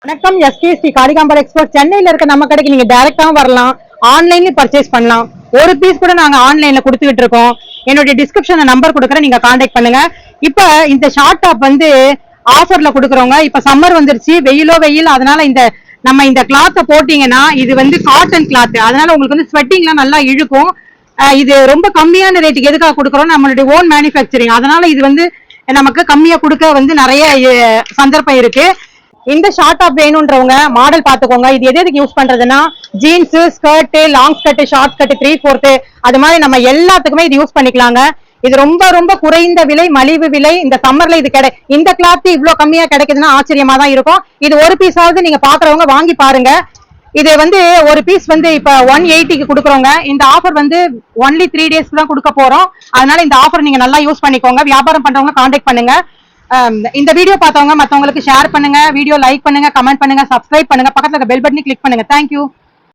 வணக்கம். எஸ்கேஎஸ்டி காளிகாம்பர் எக்ஸ்போர்ட் சென்னையில இருக்க நம்ம கடைக்கு நீங்க டைரக்டாவும் வரலாம், ஆன்லைன்லயும் பர்ச்சேஸ் பண்ணலாம். ஒரு பீஸ் கூட நாங்க ஆன்லைன்ல கொடுத்துக்கிட்டு இருக்கோம். என்னுடைய டிஸ்கிரிப்ஷன்ல நம்பர் கொடுக்குறேன், நீங்க கான்டாக்ட் பண்ணுங்க. இப்ப இந்த ஷார்ட் டாப் வந்து ஆஃபர்ல கொடுக்குறோங்க. இப்ப சம்மர் வந்துருச்சு, வெயில், அதனால இந்த கிளாத்தை போட்டீங்கன்னா இது வந்து காட்டன் கிளாத், அதனால உங்களுக்கு வந்து ஸ்வெட்டிங்லாம் நல்லா இழுக்கும். இது ரொம்ப கம்மியான ரேட்டுக்கு எதுக்காக கொடுக்குறோம், நம்மளுடைய ஓன் மேனுஃபேக்சரிங், அதனால இது வந்து நமக்கு கம்மியா கொடுக்க வந்து நிறைய சந்தர்ப்பம் இருக்கு. இந்த ஷார்ட் டாப் வேணும்ன்றவங்க மாடல் பாத்துக்கோங்க. இது எதுக்கு யூஸ் பண்றதுன்னா jeans, skirt, long skirt, short skirt, 3/4 அது மாதிரி நம்ம எல்லாத்துக்குமே இது யூஸ் பண்ணிக்கலாங்க. இது ரொம்ப ரொம்ப குறைந்த விலை, மலிவு விலை. இந்த சம்மர்ல இது இந்த கிளாத் இவ்வளவு கம்மியா கிடைக்குதுன்னா ஆச்சரியமா தான் இருக்கும். இது ஒரு பீஸாவது நீங்க பாக்குறவங்க வாங்கி பாருங்க. இது வந்து ஒரு பீஸ் வந்து இப்ப 180க்கு கொடுக்குறோங்க. இந்த ஆஃபர் வந்து ஒன்லி 3 days தான் கொடுக்க போறோம். அதனால இந்த ஆஃபர் நீங்க நல்லா யூஸ் பண்ணிக்கோங்க. வியாபாரம் பண்றவங்க கான்டாக்ட் பண்ணுங்க. இந்த வீடியோ பார்த்தவங்க மத்தவங்களுக்கு ஷேர் பண்ணுங்க, வீடியோ லைக் பண்ணுங்க, கமெண்ட் பண்ணுங்க, சப்ஸ்கிரைப் பண்ணுங்க, பக்கத்துல இருக்க பெல் பட்டனை கிளிக் பண்ணுங்க. தேங்க்யூ.